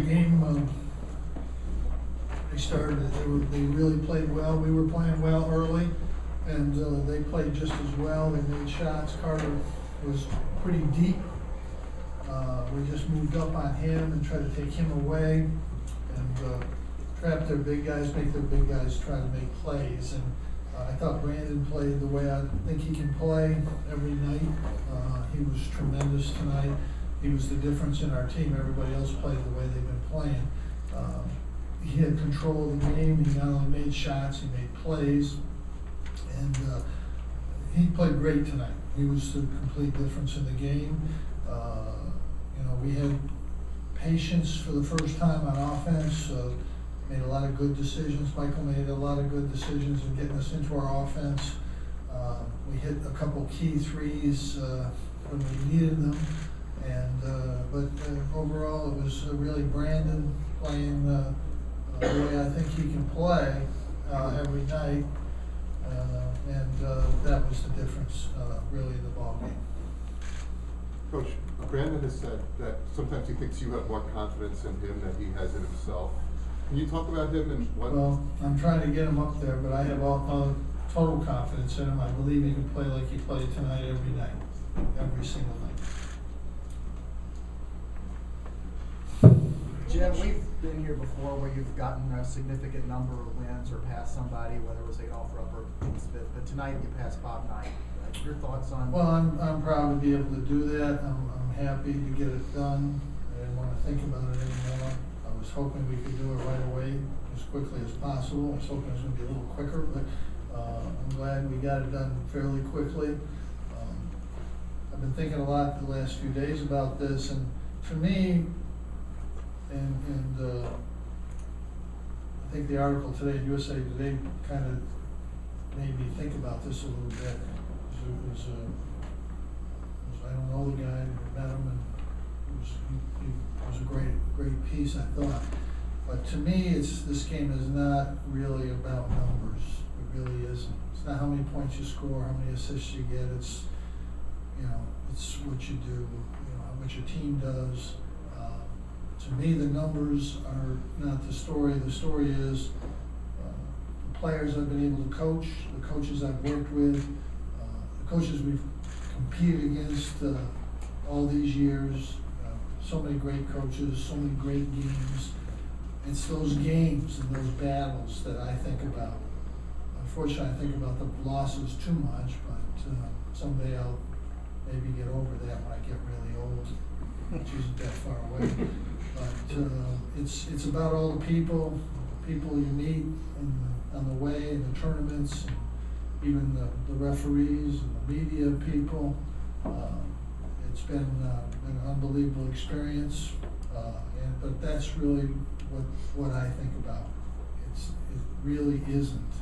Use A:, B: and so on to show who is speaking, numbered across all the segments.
A: Game, they started. They really played well. We were playing well early, and they played just as well. They made shots. Carter was pretty deep. We just moved up on him and tried to take him away, and trap their big guys, make their big guys try to make plays. And I thought Brandon played the way I think he can play every night. He was tremendous tonight. He was the difference in our team. Everybody else played the way they've been playing. He had control of the game. He not only made shots, he made plays. And he played great tonight. He was the complete difference in the game. We had patience for the first time on offense. Made a lot of good decisions. Michael made a lot of good decisions in getting us into our offense. We hit a couple key threes when we needed them. But overall, it was really Brandon playing the way I think he can play every night, and that was the difference really in the ball game.
B: Coach, Brandon has said that sometimes he thinks you have more confidence in him than he has in himself. Can you talk about him and what?
A: Well, I'm trying to get him up there, but I have all total confidence in him. I believe he can play like he played tonight every night, every single night.
C: Jim, we've been here before where you've gotten a significant number of wins or passed somebody, whether it was Adolph Rupp or but tonight you passed Bob Knight. Your thoughts on?
A: Well, I'm proud to be able to do that. I'm happy to get it done. I didn't want to think about it anymore. I was hoping we could do it right away, as quickly as possible. I was hoping it was going to be a little quicker, but I'm glad we got it done fairly quickly. I've been thinking a lot the last few days about this, and to me, and I think the article today in USA Today kind of made me think about this a little bit. I don't know the guy, I met him, and it was a great piece, I thought. But to me, this game is not really about numbers. It really isn't. It's not how many points you score, how many assists you get. It's it's what you do, what your team does. To me, the numbers are not the story. The story is the players I've been able to coach, the coaches I've worked with, the coaches we've competed against all these years. So many great coaches, so many great games. It's those games and those battles that I think about. Unfortunately, I think about the losses too much, but someday I'll maybe get over that when I get really old, which isn't that far away. But it's about all the people you meet on the way, and the tournaments, and even the referees and the media people. It's been an unbelievable experience, but that's really what I think about. It really isn't.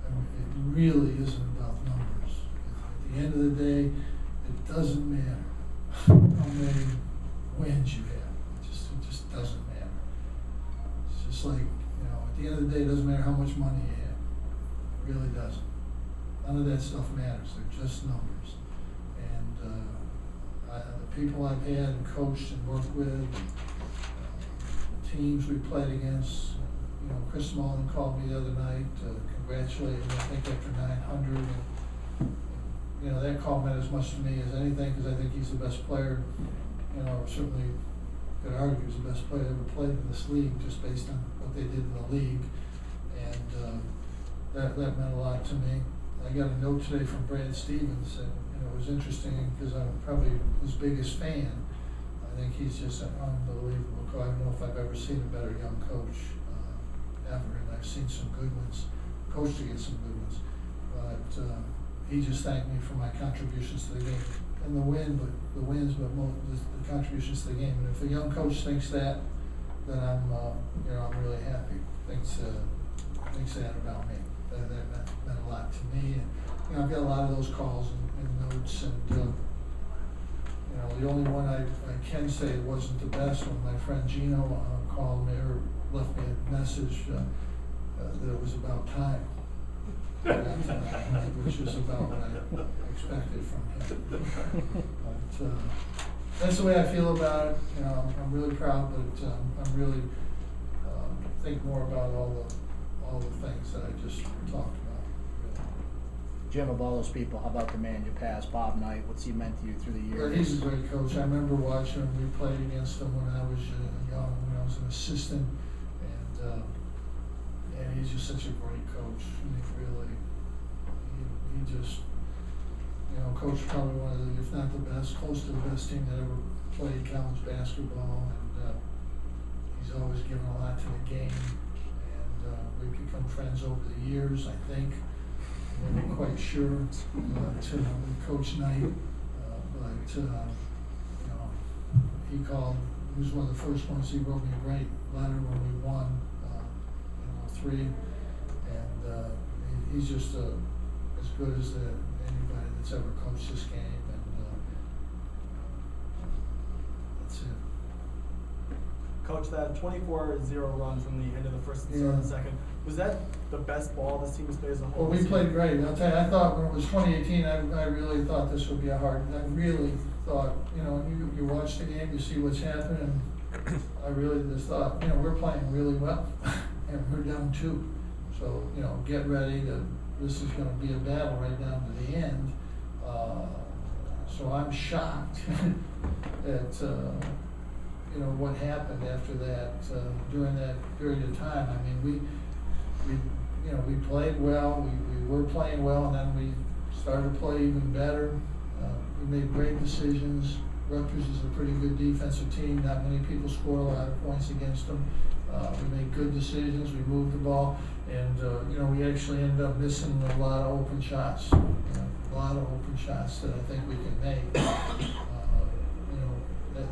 A: It really isn't about numbers. At the end of the day, it doesn't matter how many wins you have. It just doesn't matter. It's just like, at the end of the day, it doesn't matter how much money you have. It really doesn't. None of that stuff matters. They're just numbers. And the people I've had and coached and worked with, the teams we played against, Chris Mullin called me the other night, congratulating me, I think after 900. And, that call meant as much to me as anything, because I think he's the best player, certainly could argue he's the best player ever played in this league, just based on what they did in the league. And that meant a lot to me. I got a note today from Brad Stevens, and it was interesting because I'm probably his biggest fan. I think he's just an unbelievable coach. I don't know if I've ever seen a better young coach ever, and I've seen some good ones, coached against some good ones. But he just thanked me for my contributions to the game and the wins, but the contributions to the game. And if a young coach thinks that, then I'm really happy. Thinks that about me. That meant a lot to me. And I've got a lot of those calls and notes, and the only one I can say wasn't the best when my friend Gino called me or left me a message that it was about time. Which is about what I expected from him. But that's the way I feel about it. I'm really proud, but I'm really, think more about all the things that I just talked about.
D: Jim, of all those people, how about the man you passed, Bob Knight? What's he meant to you through the years?
A: But he's a great coach. I remember watching him. We played against him when I was young, when I was an assistant, and he's just such a great coach. I mean, really, he just, coached probably one of the, if not the best, close to the best team that ever played college basketball, and he's always given a lot to the game, and we've become friends over the years, I think. I'm not quite sure to Coach Knight, but he called. He was one of the first ones. He wrote me a great letter when we won, 3, and he's just as good as anybody that's ever coached this game, and that's it.
E: Coach, that 24-0 run from the end of the first and start of the second, was that the best ball this team has played as a whole?
A: Well, we played great. I'll tell you, I thought when it was 2018, I really thought this would be I really thought, you watch the game, you see what's happening, and I really just thought, we're playing really well, and we're down 2. So, get ready this is gonna be a battle right down to the end. So I'm shocked at, what happened after that, during that period of time. I mean, we played well, we were playing well, and then we started to play even better. We made great decisions. Rutgers is a pretty good defensive team. Not many people score a lot of points against them. We made good decisions. We moved the ball, and we actually ended up missing a lot of open shots. A lot of open shots that I think we can make.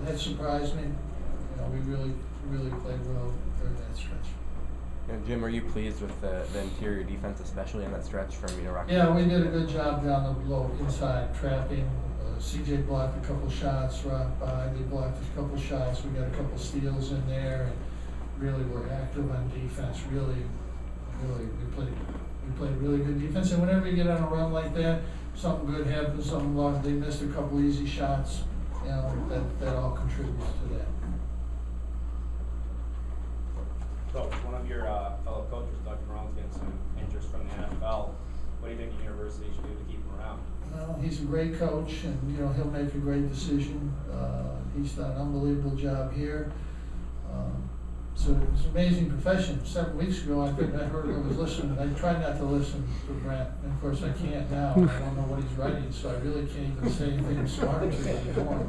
A: That surprised me. We really played well during that stretch.
F: And Jim, are you pleased with the interior defense, especially in that stretch from Rutgers?
A: Yeah, we did a good job down the low inside trapping. CJ blocked a couple shots right by. They blocked a couple shots. We got a couple steals in there, and really were active on defense. Really, we played really good defense. And whenever you get on a run like that, something good happens. They missed a couple easy shots. That all contributes to that.
G: So, one of your fellow coaches, Dr. Brown's getting some interest from the NFL. What do you think the university should do to keep him around?
A: Well, he's a great coach, and he'll make a great decision. He's done an unbelievable job here. So it's an amazing profession. 7 weeks ago, I think I was listening. I tried not to listen to Brent, and of course I can't now. I don't know what he's writing, so I really can't even say anything smart to him anymore.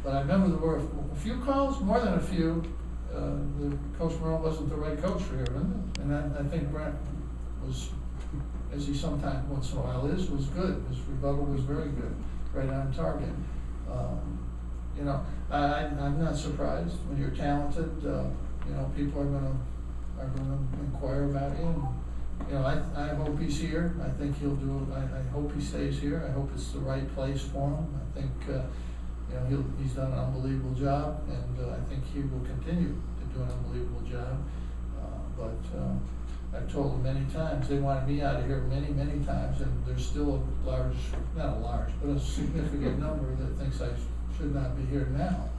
A: But I remember there were a few calls, more than a few. Coach Morrell wasn't the right coach for here, and I think Brent was, as he sometimes once in a while is, was good. His rebuttal was very good, right on target. I'm not surprised when you're talented. People are gonna inquire about you. I hope he's here. I think he'll do. I hope he stays here. I hope it's the right place for him. I think he's done an unbelievable job, and I think he will continue to do an unbelievable job. But I've told them many times, they wanted me out of here many times, and there's still a significant number that thinks I should not be here now.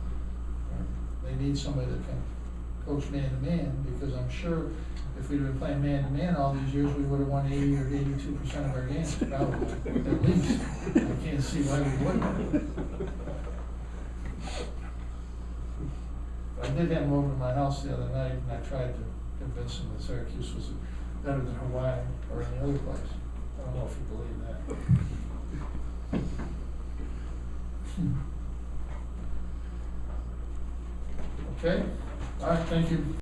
A: They need somebody that can coach man-to-man, because I'm sure if we'd been playing man-to-man all these years, we would have won 80 or 82% of our games, probably, at least. I can't see why we wouldn't. I did have him over to my house the other night, and I tried to convince him that Syracuse was better than Hawaii or any other place. I don't know if you believe that. Okay, all right, thank you.